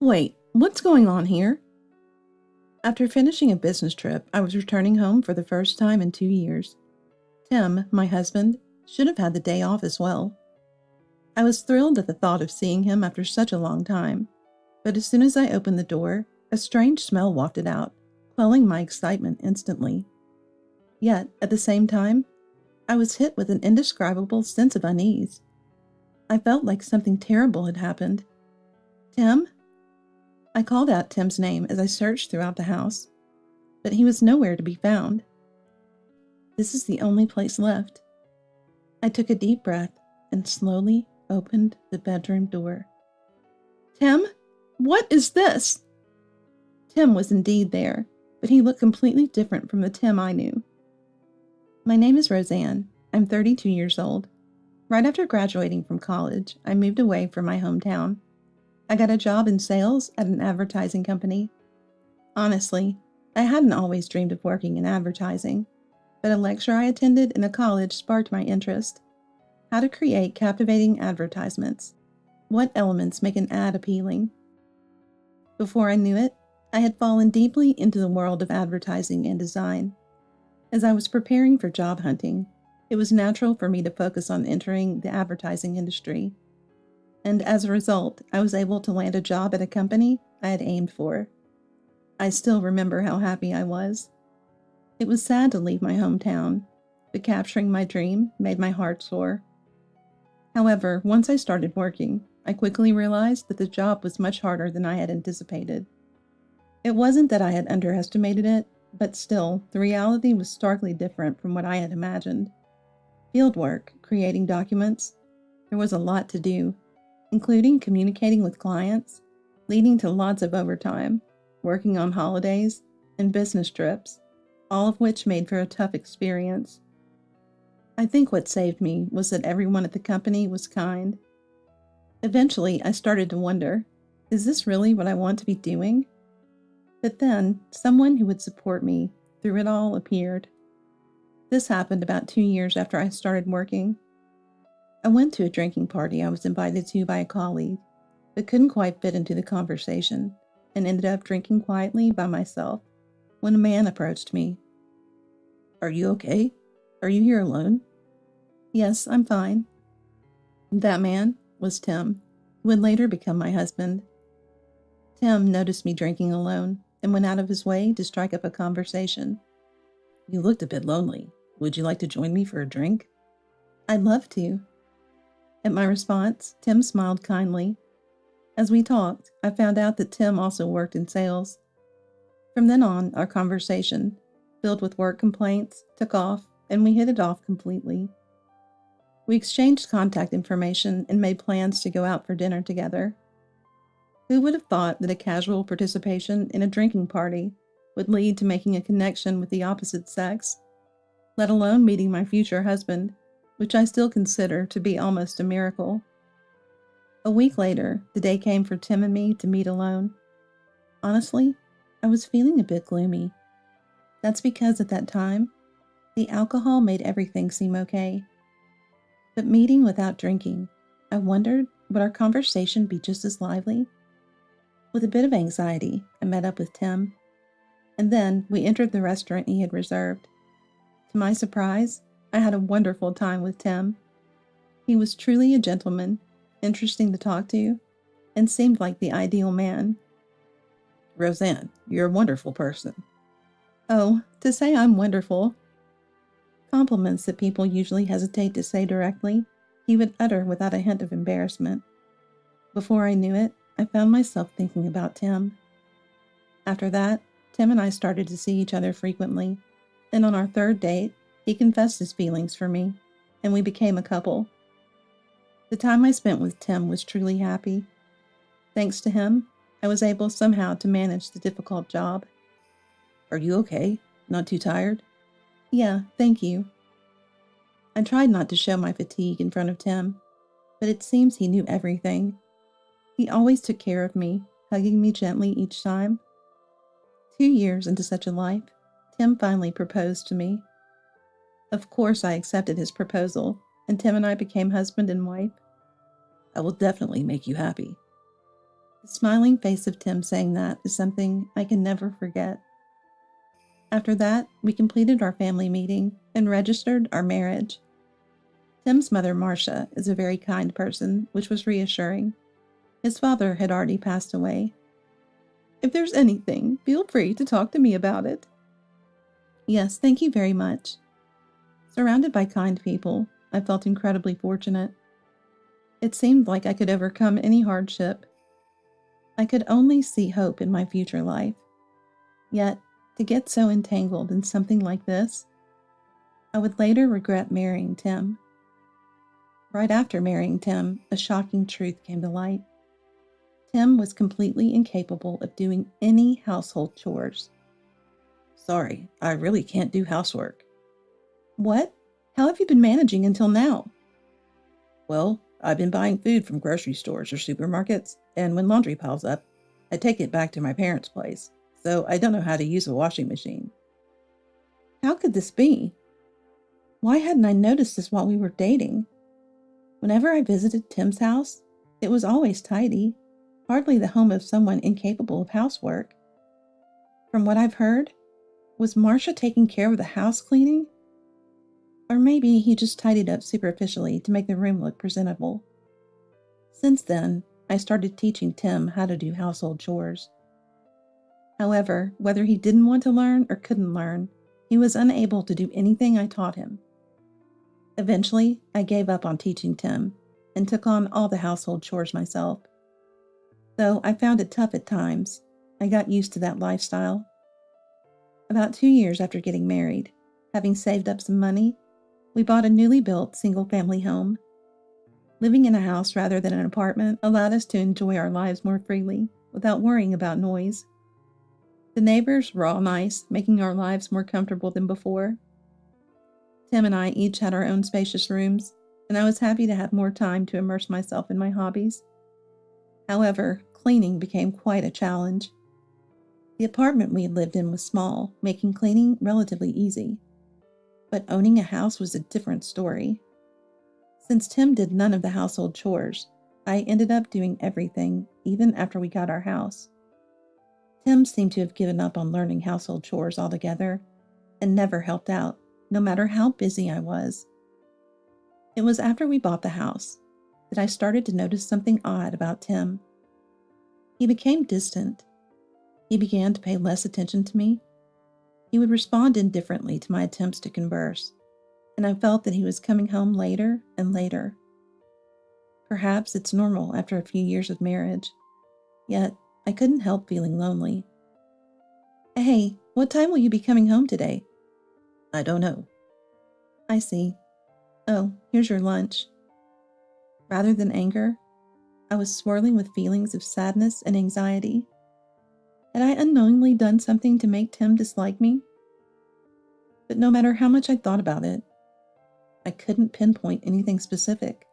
Wait, what's going on here? After finishing a business trip, I was returning home for the first time in 2 years. Tim, my husband, should have had the day off as well. I was thrilled at the thought of seeing him after such a long time, but as soon as I opened the door, a strange smell wafted out, quelling my excitement instantly. Yet, at the same time, I was hit with an indescribable sense of unease. I felt like something terrible had happened. Tim? I called out Tim's name as I searched throughout the house, but he was nowhere to be found. This is the only place left. I took a deep breath and slowly opened the bedroom door. Tim? What is this? Tim was indeed there, but he looked completely different from the Tim I knew. My name is Roseanne. I'm 32 years old. Right after graduating from college, I moved away from my hometown. I got a job in sales at an advertising company. Honestly, I hadn't always dreamed of working in advertising, but a lecture I attended in a college sparked my interest. How to create captivating advertisements. What elements make an ad appealing? Before I knew it, I had fallen deeply into the world of advertising and design. As I was preparing for job hunting, it was natural for me to focus on entering the advertising industry. And as a result, I was able to land a job at a company I had aimed for. I still remember how happy I was. It was sad to leave my hometown, but capturing my dream made my heart soar. However, once I started working, I quickly realized that the job was much harder than I had anticipated. It wasn't that I had underestimated it, but still, the reality was starkly different from what I had imagined. Field work, creating documents, there was a lot to do, including communicating with clients, leading to lots of overtime, working on holidays, and business trips, all of which made for a tough experience. I think what saved me was that everyone at the company was kind. Eventually, I started to wonder, is this really what I want to be doing? But then, someone who would support me through it all appeared. This happened about 2 years after I started working. I went to a drinking party I was invited to by a colleague, but couldn't quite fit into the conversation, and ended up drinking quietly by myself when a man approached me. Are you okay? Are you here alone? Yes, I'm fine. That man was Tim, who would later become my husband. Tim noticed me drinking alone and went out of his way to strike up a conversation. You looked a bit lonely. Would you like to join me for a drink? I'd love to. At my response, Tim smiled kindly. As we talked, I found out that Tim also worked in sales. From then on, our conversation, filled with work complaints, took off, and we hit it off completely. We exchanged contact information and made plans to go out for dinner together. Who would have thought that a casual participation in a drinking party would lead to making a connection with the opposite sex, let alone meeting my future husband, which I still consider to be almost a miracle. A week later, the day came for Tim and me to meet alone. Honestly, I was feeling a bit gloomy. That's because at that time, the alcohol made everything seem okay. But meeting without drinking, I wondered, would our conversation be just as lively? With a bit of anxiety, I met up with Tim, and then we entered the restaurant he had reserved. To my surprise, I had a wonderful time with Tim. He was truly a gentleman, interesting to talk to, and seemed like the ideal man. Roseanne, you're a wonderful person. Oh, to say I'm wonderful. Compliments that people usually hesitate to say directly, he would utter without a hint of embarrassment. Before I knew it, I found myself thinking about Tim. After that, Tim and I started to see each other frequently, and on our third date, he confessed his feelings for me, and we became a couple. The time I spent with Tim was truly happy. Thanks to him, I was able somehow to manage the difficult job. Are you okay? Not too tired? Yeah, thank you. I tried not to show my fatigue in front of Tim, but it seems he knew everything. He always took care of me, hugging me gently each time. 2 years into such a life, Tim finally proposed to me. Of course, I accepted his proposal, and Tim and I became husband and wife. I will definitely make you happy. The smiling face of Tim saying that is something I can never forget. After that, we completed our family meeting and registered our marriage. Tim's mother, Marcia, is a very kind person, which was reassuring. His father had already passed away. If there's anything, feel free to talk to me about it. Yes, thank you very much. Surrounded by kind people, I felt incredibly fortunate. It seemed like I could overcome any hardship. I could only see hope in my future life. Yet, to get so entangled in something like this, I would later regret marrying Tim. Right after marrying Tim, a shocking truth came to light. Tim was completely incapable of doing any household chores. Sorry, I really can't do housework. What? How have you been managing until now? Well, I've been buying food from grocery stores or supermarkets, and when laundry piles up, I take it back to my parents' place, so I don't know how to use a washing machine. How could this be? Why hadn't I noticed this while we were dating? Whenever I visited Tim's house, it was always tidy, hardly the home of someone incapable of housework. From what I've heard, was Marcia taking care of the house cleaning? Or maybe he just tidied up superficially to make the room look presentable. Since then, I started teaching Tim how to do household chores. However, whether he didn't want to learn or couldn't learn, he was unable to do anything I taught him. Eventually, I gave up on teaching Tim and took on all the household chores myself. Though I found it tough at times, I got used to that lifestyle. About 2 years after getting married, having saved up some money, we bought a newly built single-family home. Living in a house rather than an apartment allowed us to enjoy our lives more freely without worrying about noise. The neighbors were all nice, making our lives more comfortable than before. Tim and I each had our own spacious rooms, and I was happy to have more time to immerse myself in my hobbies. However, cleaning became quite a challenge. The apartment we had lived in was small, making cleaning relatively easy. But owning a house was a different story. Since Tim did none of the household chores, I ended up doing everything, even after we got our house. Tim seemed to have given up on learning household chores altogether, and never helped out, no matter how busy I was. It was after we bought the house that I started to notice something odd about Tim. He became distant. He began to pay less attention to me. He would respond indifferently to my attempts to converse, and I felt that he was coming home later and later. Perhaps it's normal after a few years of marriage, yet I couldn't help feeling lonely. Hey, what time will you be coming home today? I don't know. I see. Oh, here's your lunch. Rather than anger, I was swirling with feelings of sadness and anxiety. Had I unknowingly done something to make Tim dislike me? But no matter how much I thought about it, I couldn't pinpoint anything specific.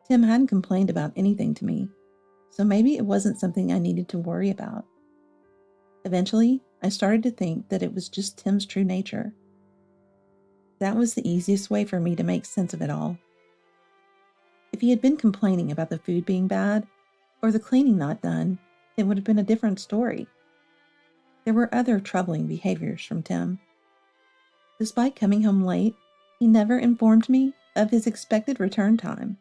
Tim hadn't complained about anything to me, so maybe it wasn't something I needed to worry about. Eventually, I started to think that it was just Tim's true nature. That was the easiest way for me to make sense of it all. If he had been complaining about the food being bad, or the cleaning not done, it would have been a different story. There were other troubling behaviors from Tim. Despite coming home late, he never informed me of his expected return time.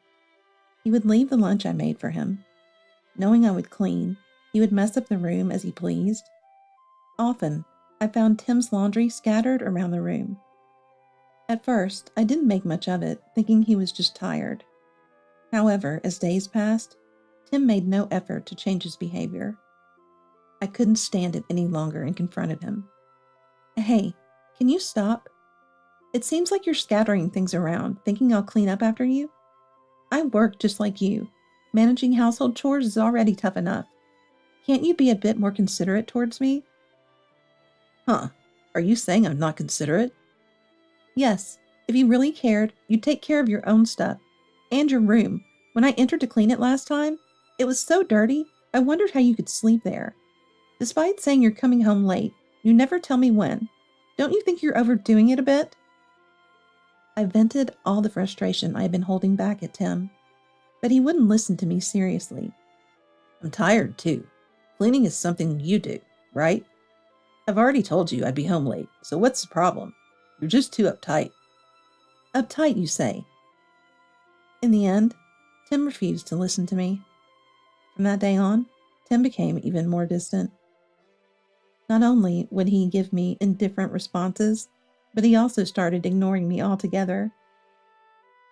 He would leave the lunch I made for him. Knowing I would clean, he would mess up the room as he pleased. Often, I found Tim's laundry scattered around the room. At first, I didn't make much of it, thinking he was just tired. However, as days passed, Tim made no effort to change his behavior. I couldn't stand it any longer and confronted him. Hey, can you stop? It seems like you're scattering things around, thinking I'll clean up after you. I work just like you. Managing household chores is already tough enough. Can't you be a bit more considerate towards me? Huh, are you saying I'm not considerate? Yes, if you really cared, you'd take care of your own stuff. And your room. When I entered to clean it last time, it was so dirty, I wondered how you could sleep there. Despite saying you're coming home late, you never tell me when. Don't you think you're overdoing it a bit? I vented all the frustration I had been holding back at Tim, but he wouldn't listen to me seriously. I'm tired, too. Cleaning is something you do, right? I've already told you I'd be home late, so what's the problem? You're just too uptight. Uptight, you say? In the end, Tim refused to listen to me. From that day on, Tim became even more distant. Not only would he give me indifferent responses, but he also started ignoring me altogether.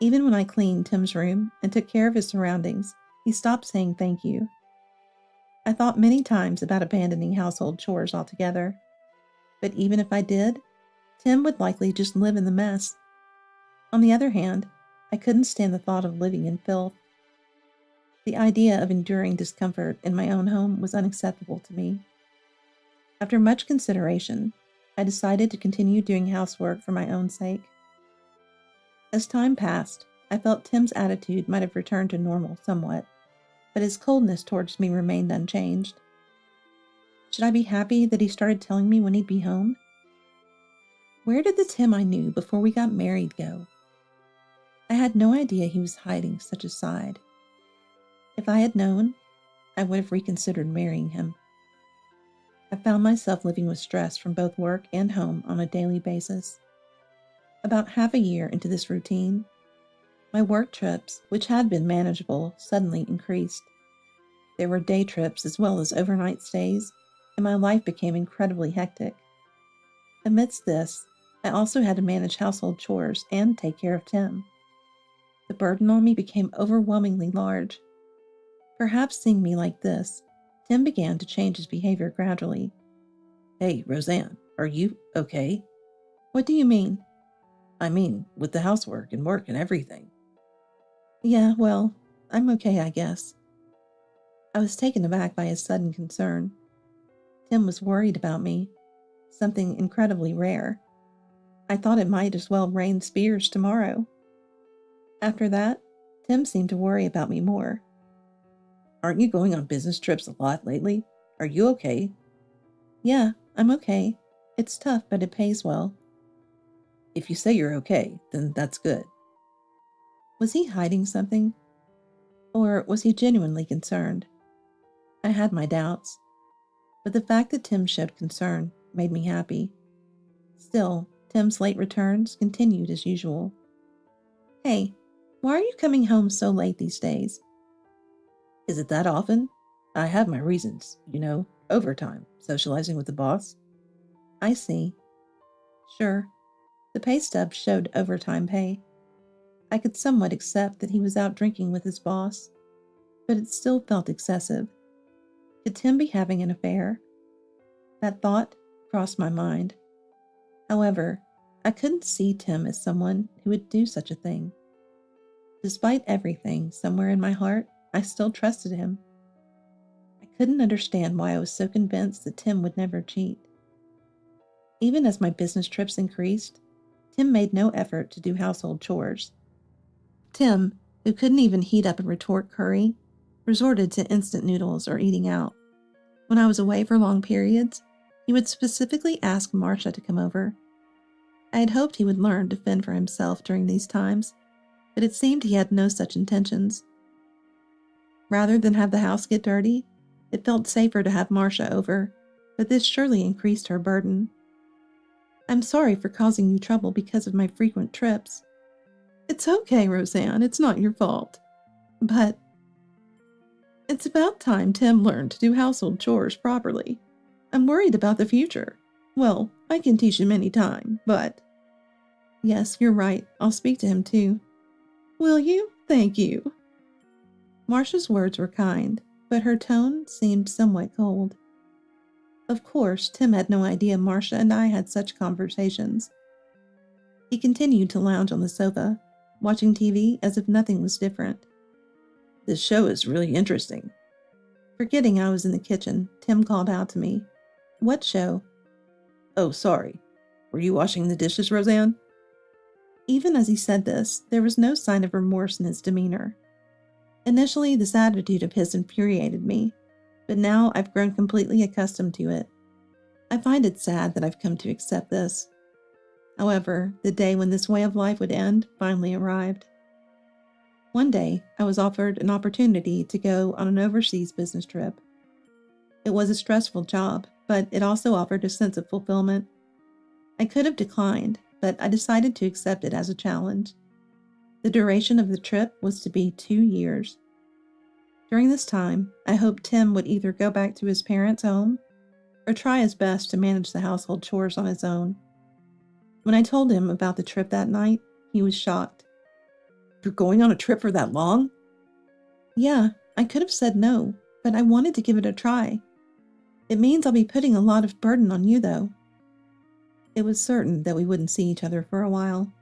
Even when I cleaned Tim's room and took care of his surroundings, he stopped saying thank you. I thought many times about abandoning household chores altogether, but even if I did, Tim would likely just live in the mess. On the other hand, I couldn't stand the thought of living in filth. The idea of enduring discomfort in my own home was unacceptable to me. After much consideration, I decided to continue doing housework for my own sake. As time passed, I felt Tim's attitude might have returned to normal somewhat, but his coldness towards me remained unchanged. Should I be happy that he started telling me when he'd be home? Where did the Tim I knew before we got married go? I had no idea he was hiding such a side. If I had known, I would have reconsidered marrying him. I found myself living with stress from both work and home on a daily basis. About half a year into this routine, my work trips, which had been manageable, suddenly increased. There were day trips as well as overnight stays, and my life became incredibly hectic. Amidst this, I also had to manage household chores and take care of Tim. The burden on me became overwhelmingly large. Perhaps seeing me like this, Tim began to change his behavior gradually. Hey, Roseanne, are you okay? What do you mean? I mean, with the housework and work and everything. Yeah, well, I'm okay, I guess. I was taken aback by his sudden concern. Tim was worried about me, something incredibly rare. I thought it might as well rain spears tomorrow. After that, Tim seemed to worry about me more. Aren't you going on business trips a lot lately? Are you okay? Yeah, I'm okay. It's tough, but it pays well. If you say you're okay, then that's good. Was he hiding something? Or was he genuinely concerned? I had my doubts, but the fact that Tim showed concern made me happy. Still, Tim's late returns continued as usual. Hey, why are you coming home so late these days? Is it that often? I have my reasons, overtime, socializing with the boss. I see. Sure, the pay stub showed overtime pay. I could somewhat accept that he was out drinking with his boss, but it still felt excessive. Could Tim be having an affair? That thought crossed my mind. However, I couldn't see Tim as someone who would do such a thing. Despite everything, somewhere in my heart, I still trusted him. I couldn't understand why I was so convinced that Tim would never cheat. Even as my business trips increased, Tim made no effort to do household chores. Tim, who couldn't even heat up a retort curry, resorted to instant noodles or eating out. When I was away for long periods, he would specifically ask Marcia to come over. I had hoped he would learn to fend for himself during these times, but it seemed he had no such intentions. Rather than have the house get dirty, it felt safer to have Marcia over, but this surely increased her burden. I'm sorry for causing you trouble because of my frequent trips. It's okay, Roseanne, it's not your fault. But it's about time Tim learned to do household chores properly. I'm worried about the future. Well, I can teach him any time, but... Yes, you're right. I'll speak to him too. Will you? Thank you. Marcia's words were kind, but her tone seemed somewhat cold. Of course, Tim had no idea Marcia and I had such conversations. He continued to lounge on the sofa, watching TV as if nothing was different. This show is really interesting. Forgetting I was in the kitchen, Tim called out to me. What show? Oh, sorry. Were you washing the dishes, Roseanne? Even as he said this, there was no sign of remorse in his demeanor. Initially, this attitude of his infuriated me, but now I've grown completely accustomed to it. I find it sad that I've come to accept this. However, the day when this way of life would end finally arrived. One day, I was offered an opportunity to go on an overseas business trip. It was a stressful job, but it also offered a sense of fulfillment. I could have declined, but I decided to accept it as a challenge. The duration of the trip was to be 2 years. During this time, I hoped Tim would either go back to his parents' home or try his best to manage the household chores on his own. When I told him about the trip that night, he was shocked. "You're going on a trip for that long?" Yeah, I could have said no, but I wanted to give it a try. It means I'll be putting a lot of burden on you, though. It was certain that we wouldn't see each other for a while.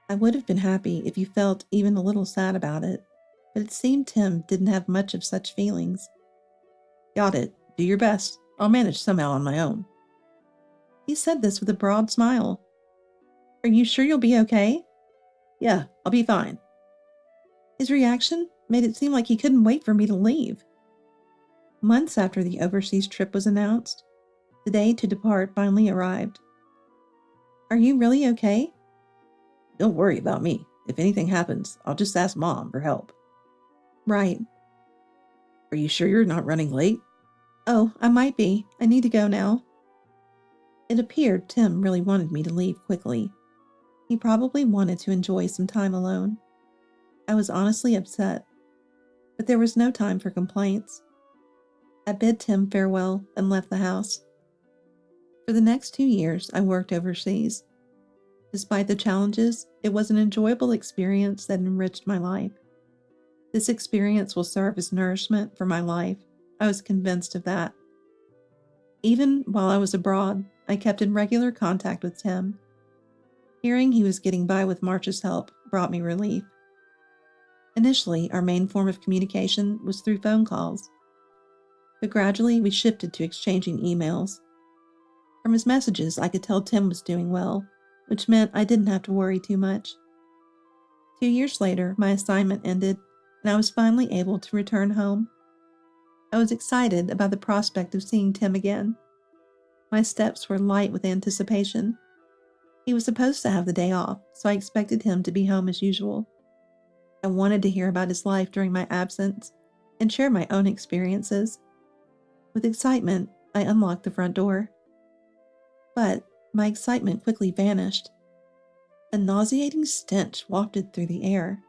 I would have been happy if you felt even a little sad about it, but it seemed Tim didn't have much of such feelings. "Got it. Do your best. I'll manage somehow on my own." He said this with a broad smile. "Are you sure you'll be okay?" "Yeah, I'll be fine." His reaction made it seem like he couldn't wait for me to leave. Months after the overseas trip was announced, the day to depart finally arrived. "Are you really okay?" "Don't worry about me. If anything happens, I'll just ask Mom for help." "Right. "Are you sure you're not running late?" Oh, I might be. I need to go now." It appeared Tim really wanted me to leave quickly. He probably wanted to enjoy some time alone. I was honestly upset, but there was no time for complaints. I bid Tim farewell and left the house. For the next 2 years, I worked overseas. Despite the challenges, it was an enjoyable experience that enriched my life. This experience will serve as nourishment for my life. I was convinced of that. Even while I was abroad, I kept in regular contact with Tim. Hearing he was getting by with March's help brought me relief. Initially, our main form of communication was through phone calls, but gradually we shifted to exchanging emails. From his messages, I could tell Tim was doing well, which meant I didn't have to worry too much. 2 years later, my assignment ended, and I was finally able to return home. I was excited about the prospect of seeing Tim again. My steps were light with anticipation. He was supposed to have the day off, so I expected him to be home as usual. I wanted to hear about his life during my absence and share my own experiences. With excitement, I unlocked the front door. But my excitement quickly vanished. A nauseating stench wafted through the air.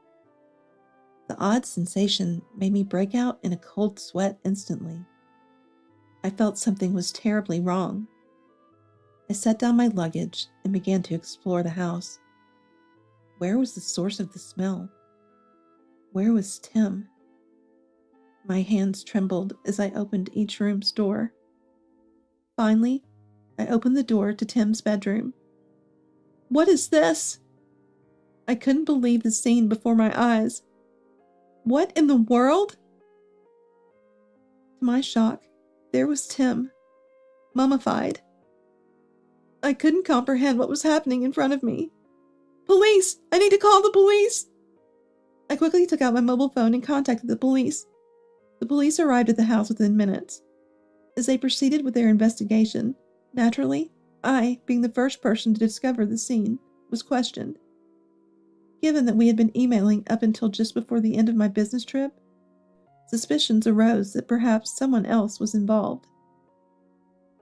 The odd sensation made me break out in a cold sweat instantly. I felt something was terribly wrong. I set down my luggage and began to explore the house. Where was the source of the smell? Where was Tim? My hands trembled as I opened each room's door. Finally, I opened the door to Tim's bedroom. What is this? I couldn't believe the scene before my eyes. What in the world? To my shock, there was Tim, mummified. I couldn't comprehend what was happening in front of me. Police! I need to call the police! I quickly took out my mobile phone and contacted the police. The police arrived at the house within minutes. As they proceeded with their investigation, naturally, I, being the first person to discover the scene, was questioned. Given that we had been emailing up until just before the end of my business trip, suspicions arose that perhaps someone else was involved.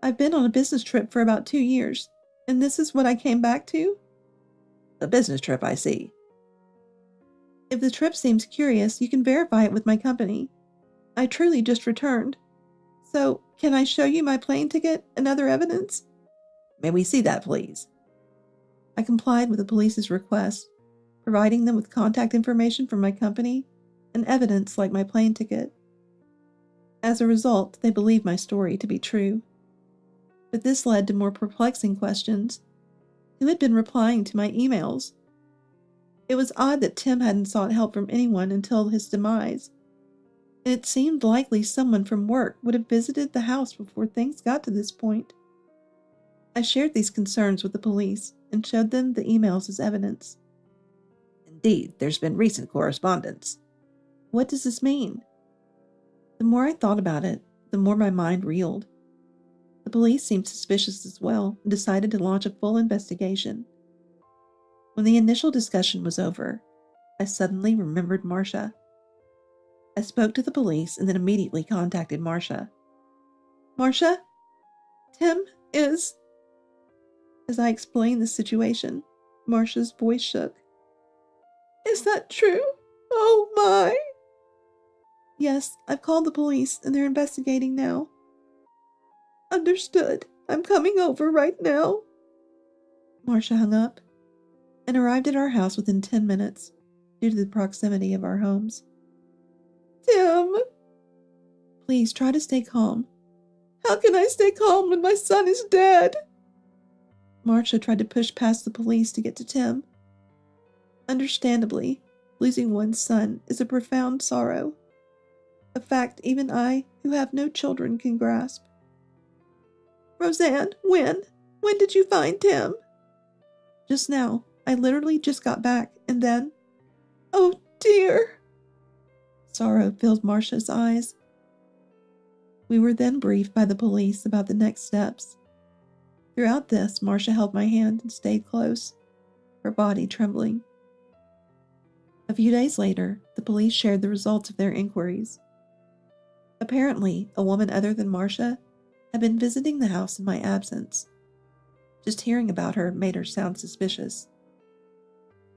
I've been on a business trip for about 2 years, and this is what I came back to? A business trip, I see. If the trip seems curious, you can verify it with my company. I truly just returned. So, can I show you my plane ticket and other evidence? May we see that, please? I complied with the police's request, providing them with contact information from my company and evidence like my plane ticket. As a result, they believed my story to be true. But this led to more perplexing questions. Who had been replying to my emails? It was odd that Tim hadn't sought help from anyone until his demise, and it seemed likely someone from work would have visited the house before things got to this point. I shared these concerns with the police and showed them the emails as evidence. Indeed, there's been recent correspondence. What does this mean? The more I thought about it, the more my mind reeled. The police seemed suspicious as well and decided to launch a full investigation. When the initial discussion was over, I suddenly remembered Marcia. I spoke to the police and then immediately contacted Marcia. Marcia, Tim is... As I explained the situation, Marcia's voice shook. Is that true? Oh my! Yes, I've called the police and they're investigating now. Understood. I'm coming over right now. Marcia hung up and arrived at our house within 10 minutes due to the proximity of our homes. Tim! Please try to stay calm. How can I stay calm when my son is dead? Marcia tried to push past the police to get to Tim. Understandably, losing one's son is a profound sorrow, a fact even I, who have no children, can grasp. Roseanne, when? When did you find Tim? Just now. I literally just got back, and then... Oh, dear! Sorrow filled Marcia's eyes. We were then briefed by the police about the next steps. Throughout this, Marcia held my hand and stayed close, her body trembling. A few days later, the police shared the results of their inquiries. Apparently, a woman other than Marcia had been visiting the house in my absence. Just hearing about her made her sound suspicious.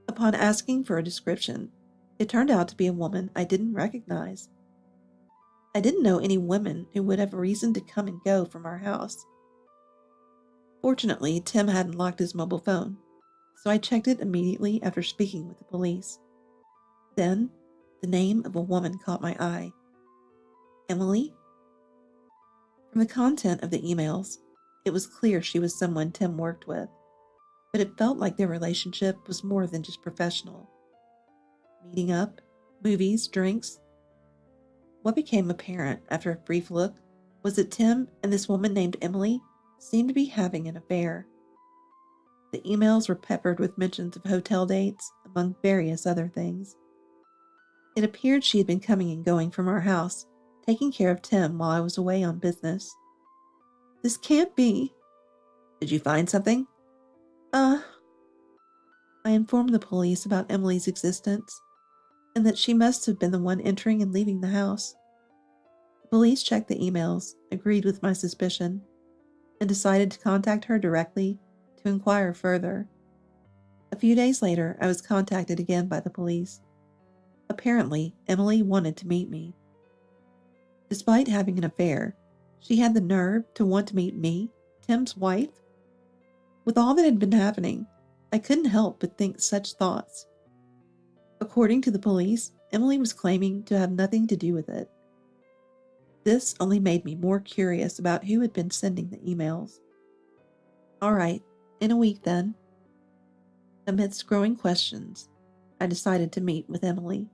Upon asking for a description, it turned out to be a woman I didn't recognize. I didn't know any women who would have reason to come and go from our house. Fortunately, Tim hadn't locked his mobile phone, so I checked it immediately after speaking with the police. Then, the name of a woman caught my eye. Emily? From the content of the emails, it was clear she was someone Tim worked with, but it felt like their relationship was more than just professional. Meeting up, movies, drinks. What became apparent after a brief look was that Tim and this woman named Emily seemed to be having an affair. The emails were peppered with mentions of hotel dates, among various other things. It appeared she had been coming and going from our house, taking care of Tim while I was away on business. This can't be. Did you find something? I informed the police about Emily's existence, and that she must have been the one entering and leaving the house. The police checked the emails, agreed with my suspicion, and decided to contact her directly to inquire further. A few days later, I was contacted again by the police. Apparently, Emily wanted to meet me. Despite having an affair, she had the nerve to want to meet me, Tim's wife. With all that had been happening, I couldn't help but think such thoughts. According to the police, Emily was claiming to have nothing to do with it. This only made me more curious about who had been sending the emails. All right, in a week then. Amidst growing questions, I decided to meet with Emily.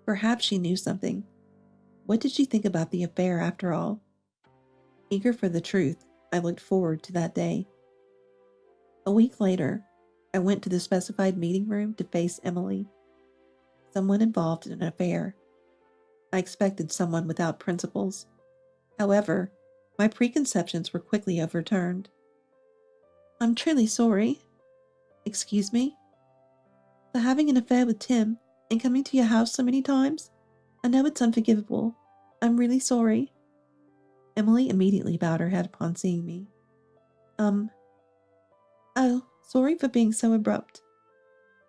Perhaps she knew something. What did she think about the affair after all? Eager for the truth, I looked forward to that day. A week later, I went to the specified meeting room to face Emily. Someone involved in an affair. I expected someone without principles. However, my preconceptions were quickly overturned. I'm truly sorry. Excuse me? For having an affair with Tim and coming to your house so many times? I know it's unforgivable. I'm really sorry. Emily immediately bowed her head upon seeing me. Oh, sorry for being so abrupt.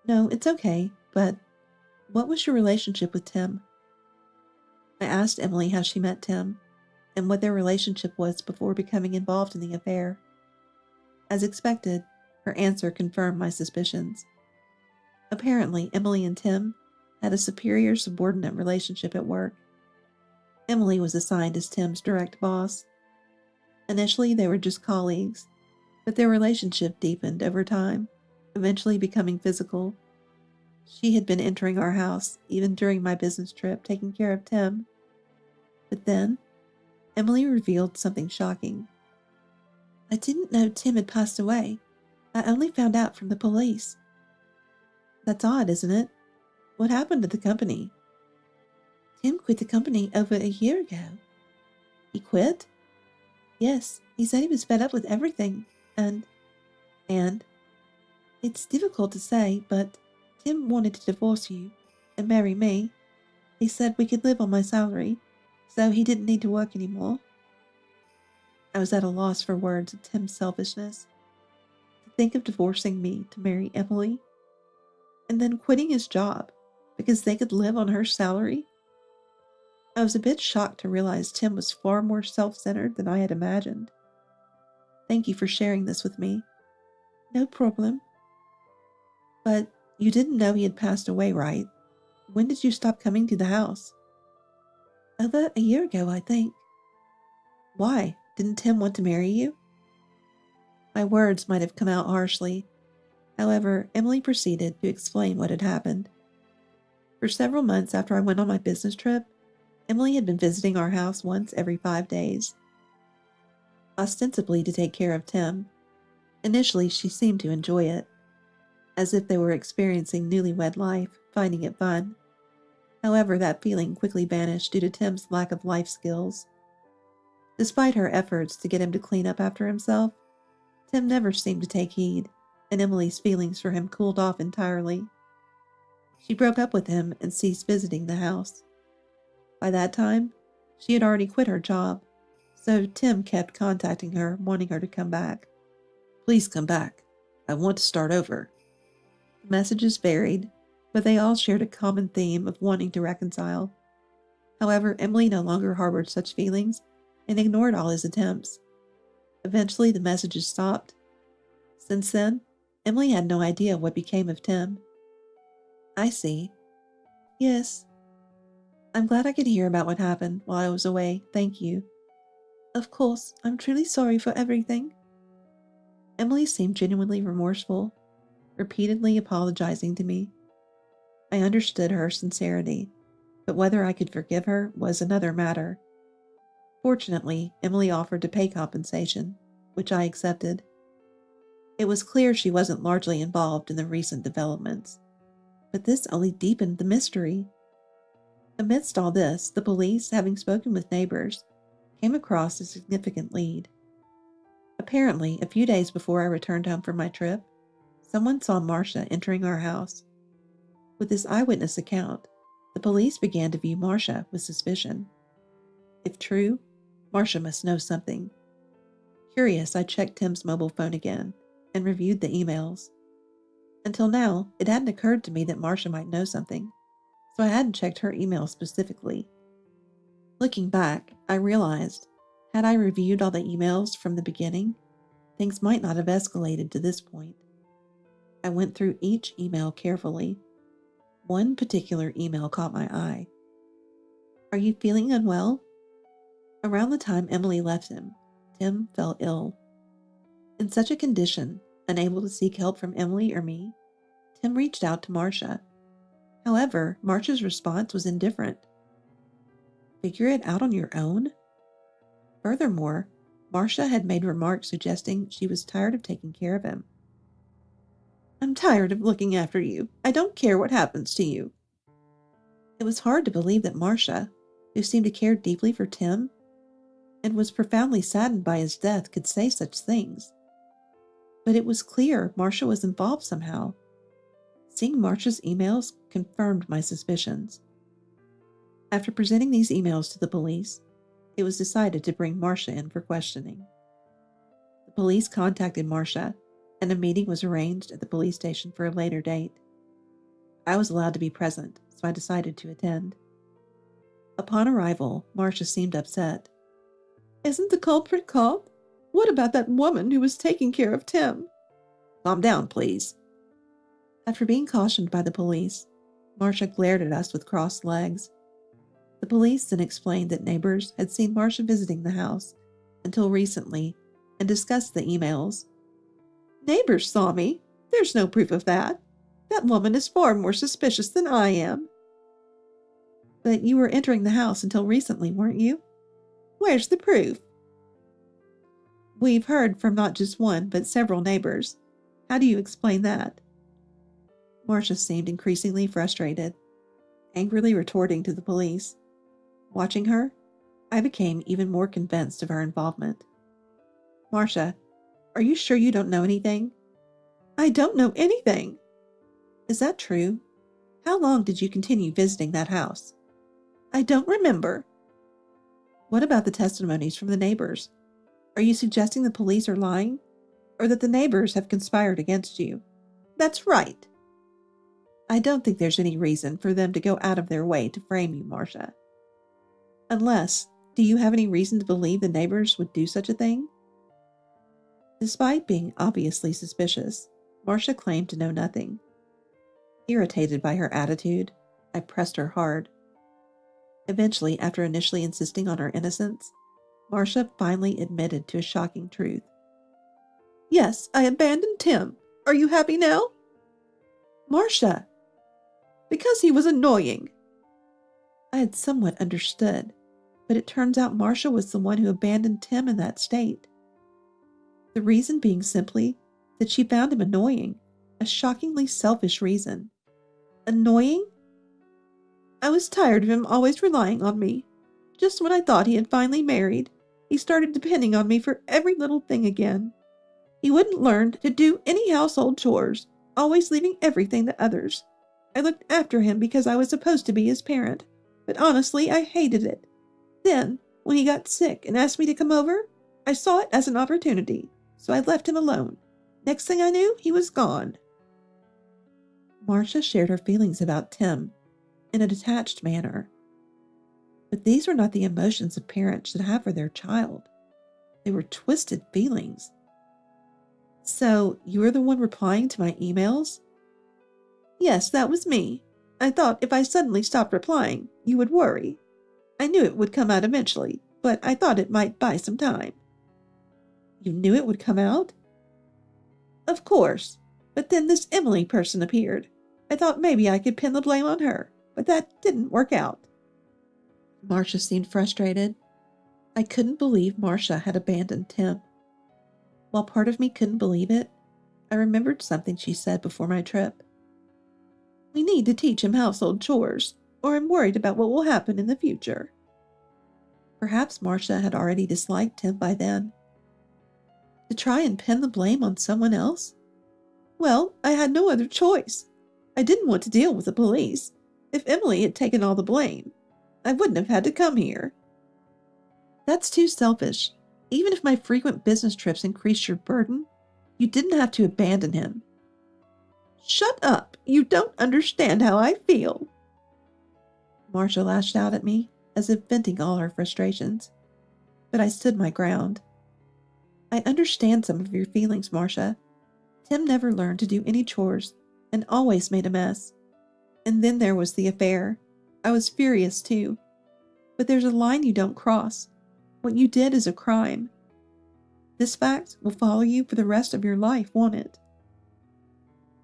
No, it's okay, but what was your relationship with Tim? I asked Emily how she met Tim and what their relationship was before becoming involved in the affair. As expected, her answer confirmed my suspicions. Apparently, Emily and Tim had a superior-subordinate relationship at work. Emily was assigned as Tim's direct boss. Initially, they were just colleagues, but their relationship deepened over time, eventually becoming physical. She had been entering our house even during my business trip, taking care of Tim. But then, Emily revealed something shocking. I didn't know Tim had passed away. I only found out from the police. That's odd, isn't it? What happened to the company? Tim quit the company over a year ago. He quit? Yes, he said he was fed up with everything, and it's difficult to say, but Tim wanted to divorce you and marry me. He said we could live on my salary, so he didn't need to work anymore. I was at a loss for words at Tim's selfishness. To think of divorcing me to marry Emily, and then quitting his job because they could live on her salary. I was a bit shocked to realize Tim was far more self-centered than I had imagined. Thank you for sharing this with me. No problem. But you didn't know he had passed away, right? When did you stop coming to the house? Over a year ago, I think. Why? Didn't Tim want to marry you? My words might have come out harshly. However, Emily proceeded to explain what had happened. For several months after I went on my business trip, Emily had been visiting our house once every 5 days, ostensibly to take care of Tim. Initially, she seemed to enjoy it, as if they were experiencing newlywed life, finding it fun. However, that feeling quickly vanished due to Tim's lack of life skills. Despite her efforts to get him to clean up after himself, Tim never seemed to take heed, and Emily's feelings for him cooled off entirely. She broke up with him and ceased visiting the house. By that time, she had already quit her job, so Tim kept contacting her, wanting her to come back. Please come back. I want to start over. The messages varied, but they all shared a common theme of wanting to reconcile. However, Emily no longer harbored such feelings and ignored all his attempts. Eventually, the messages stopped. Since then, Emily had no idea what became of Tim. I see. Yes. I'm glad I could hear about what happened while I was away. Thank you. Of course, I'm truly sorry for everything. Emily seemed genuinely remorseful, repeatedly apologizing to me. I understood her sincerity, but whether I could forgive her was another matter. Fortunately, Emily offered to pay compensation, which I accepted. It was clear she wasn't largely involved in the recent developments, but this only deepened the mystery. Amidst all this, the police, having spoken with neighbors, came across a significant lead. Apparently, a few days before I returned home from my trip, someone saw Marcia entering our house. With this eyewitness account, the police began to view Marcia with suspicion. If true, Marcia must know something. Curious, I checked Tim's mobile phone again and reviewed the emails. Until now, it hadn't occurred to me that Marcia might know something, so I hadn't checked her email specifically. Looking back, I realized, had I reviewed all the emails from the beginning, things might not have escalated to this point. I went through each email carefully. One particular email caught my eye. Are you feeling unwell? Around the time Emily left him, Tim fell ill. In such a condition, unable to seek help from Emily or me, Tim reached out to Marcia. However, Marcia's response was indifferent. Figure it out on your own? Furthermore, Marcia had made remarks suggesting she was tired of taking care of him. I'm tired of looking after you. I don't care what happens to you. It was hard to believe that Marcia, who seemed to care deeply for Tim and was profoundly saddened by his death, could say such things. But it was clear Marcia was involved somehow. Seeing Marcia's emails confirmed my suspicions. After presenting these emails to the police, it was decided to bring Marcia in for questioning. The police contacted Marcia, and a meeting was arranged at the police station for a later date. I was allowed to be present, so I decided to attend. Upon arrival, Marcia seemed upset. Isn't the culprit caught? What about that woman who was taking care of Tim? Calm down, please. After being cautioned by the police, Marcia glared at us with crossed legs. The police then explained that neighbors had seen Marcia visiting the house until recently and discussed the emails. Neighbors saw me. There's no proof of that. That woman is far more suspicious than I am. But you were entering the house until recently, weren't you? Where's the proof? We've heard from not just one, but several neighbors. How do you explain that? Marcia seemed increasingly frustrated, angrily retorting to the police. Watching her, I became even more convinced of her involvement. Marcia, are you sure you don't know anything? I don't know anything. Is that true? How long did you continue visiting that house? I don't remember. What about the testimonies from the neighbors? Are you suggesting the police are lying? Or that the neighbors have conspired against you? That's right. I don't think there's any reason for them to go out of their way to frame you, Marcia. Unless, do you have any reason to believe the neighbors would do such a thing? Despite being obviously suspicious, Marcia claimed to know nothing. Irritated by her attitude, I pressed her hard. Eventually, after initially insisting on her innocence, Marcia finally admitted to a shocking truth. Yes, I abandoned Tim. Are you happy now? Marcia! Because he was annoying. I had somewhat understood, but it turns out Marcia was the one who abandoned Tim in that state. The reason being simply that she found him annoying, a shockingly selfish reason. Annoying? I was tired of him always relying on me. Just when I thought he had finally married, he started depending on me for every little thing again. He wouldn't learn to do any household chores, always leaving everything to others. I looked after him because I was supposed to be his parent, but honestly, I hated it. Then, when he got sick and asked me to come over, I saw it as an opportunity, so I left him alone. Next thing I knew, he was gone. Marcia shared her feelings about Tim in a detached manner. But these were not the emotions a parent should have for their child. They were twisted feelings. So, you were the one replying to my emails? Yes, that was me. I thought if I suddenly stopped replying, you would worry. I knew it would come out eventually, but I thought it might buy some time. You knew it would come out? Of course. But then this Emily person appeared. I thought maybe I could pin the blame on her, but that didn't work out. Marcia seemed frustrated. I couldn't believe Marcia had abandoned Tim. While part of me couldn't believe it, I remembered something she said before my trip. We need to teach him household chores, or I'm worried about what will happen in the future. Perhaps Marcia had already disliked Tim by then. To try and pin the blame on someone else? Well, I had no other choice. I didn't want to deal with the police. If Emily had taken all the blame, I wouldn't have had to come here. That's too selfish. Even if my frequent business trips increased your burden, you didn't have to abandon him. Shut up! You don't understand how I feel. Marcia lashed out at me, as if venting all her frustrations. But I stood my ground. I understand some of your feelings, Marcia. Tim never learned to do any chores and always made a mess. And then there was the affair. I was furious too. But there's a line you don't cross. What you did is a crime. This fact will follow you for the rest of your life, won't it?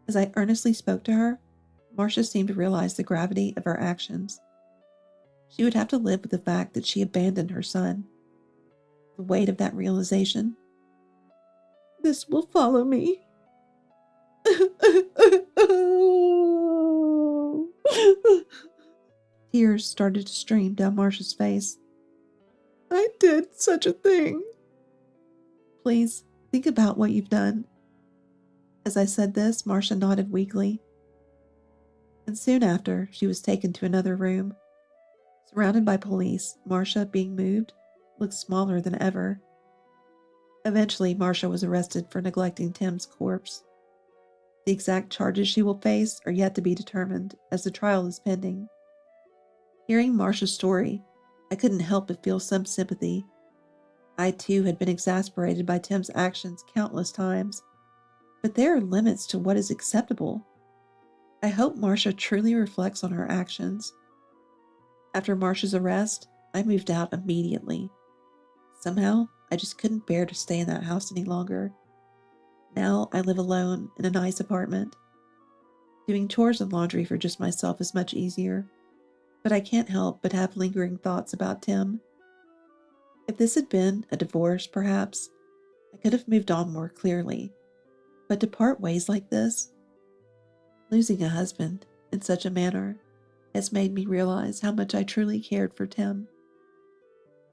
As I earnestly spoke to her, Marcia seemed to realize the gravity of her actions. She would have to live with the fact that she abandoned her son. The weight of that realization. This will follow me. Tears started to stream down Marcia's face. I did such a thing. Please, think about what you've done. As I said this, Marcia nodded weakly. And soon after, she was taken to another room. Surrounded by police, Marcia, being moved, looked smaller than ever. Eventually, Marcia was arrested for neglecting Tim's corpse. The exact charges she will face are yet to be determined, as the trial is pending. Hearing Marcia's story, I couldn't help but feel some sympathy. I too had been exasperated by Tim's actions countless times, but there are limits to what is acceptable. I hope Marcia truly reflects on her actions. After Marcia's arrest, I moved out immediately. Somehow, I just couldn't bear to stay in that house any longer. Now I live alone in a nice apartment. Doing chores and laundry for just myself is much easier, but I can't help but have lingering thoughts about Tim. If this had been a divorce, perhaps, I could have moved on more clearly. But to part ways like this, losing a husband in such a manner, has made me realize how much I truly cared for Tim.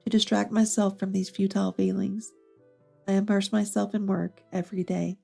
To distract myself from these futile feelings, I immerse myself in work every day.